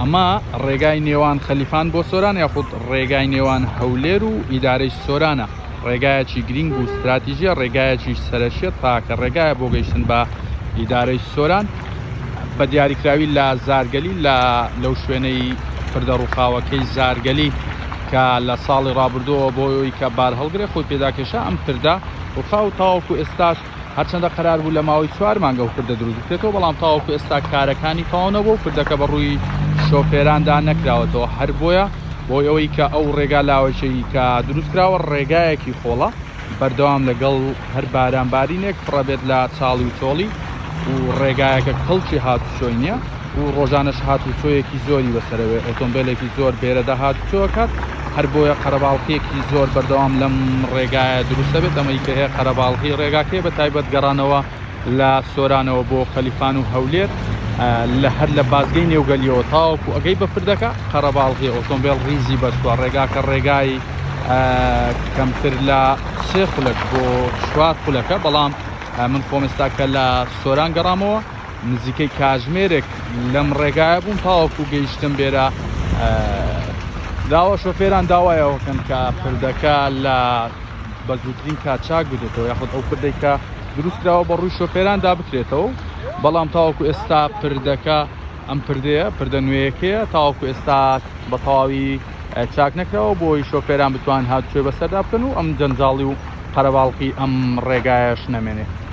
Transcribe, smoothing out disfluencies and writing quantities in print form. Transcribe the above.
ئەمە ڕێگای نێوان خەلیفان بۆ سۆران یاخود ڕێگای نێوان هەولێر و ئیدارەی سۆرانە. ڕێگایەکی گرنگ و استراتیژیە، ڕێگایەکی سەرەشیە تاکە ڕێگایە بۆ گەیشتن بە ئیدارەی سۆران بە دیاریکراوی لە زارگەلی لەو شوێنەی پردە ڕووخاوەکەی زارگەلی کە لە ساڵی ڕابردووە بۆ ئەوی کە بار هەڵگرێ خۆی پێداکێشە ئەم پردە ڕووخاو تاوەکو ئێستاش هەرچەندە قەرار بوو لە ماوەی 4 مانگە و پردە دروست بکرێتەوە، بەڵام تاوەکو ئێستا کارەکانی تەواونەوە و پردەکە بە ڕووی شۆفێراندا نەکراوەتەوە، هەر بۆیە بۆی ئەوەی کە ئەو ڕێگا لاوەچەی کە دروست کراوە ڕێگایەکی خۆڵە بەردەوام لەگەڵ هەر بارانبارینێک فڕەبێت لە چاڵی و چۆڵی و ڕێگایەکە کەڵکی هاتوچۆی نییە و ڕۆژانەش هاتوچۆیەکی زۆری بەسەرەوێ ئۆتۆمبیلێکی زۆر بێرەدا هاتوچۆکات، هەر بۆیە قەرەباڵقیەکی زۆر بەردەوام لەم ڕێگایە دروستە بێت. ئەمەی کە هەیە قەرەباڵقی ڕێگاکەی بە تایبەت گەڕانەوە لە سۆرانەوە بۆ خەلیفان و هەولێر لە هەر لە بازگەی نێوگەلیەوە تاوەکو ئەگەی بە پردەکە قەرەباڵقی ئۆتۆمبیل ڕیزی بەستووە ڕێگاکە ڕێگای کەمتر لە 3 خولەک بۆ 4 خولەکە، بەڵام من خۆم ئێستا کە لە سۆران گەڕامەوە نزیکەی کاتژمێرێک لەم ڕێگایە بووم تاوەکو گەیشتم بێرە داوە شۆفێران داوایەوەکەن کە پردەکە لە بە زووترین کاتچاک بدێتەوە یاخود ئەو پردەی کە دروستکراوە بە ڕووی شۆفێراندا بکرێتەوە، بەڵام تاوەکو ئێستا پردەکە ئەم پردەیە پردە نوێیەکەیە تاوەکو ئێستا بە تەواوی چاک نەکراوە بۆی شۆفێران بتوان هاتوچێ بەسەردا بکەن و ئەم جەنجاڵی و قەرەباڵقی ئەم ڕێگایەش نەمێنێت.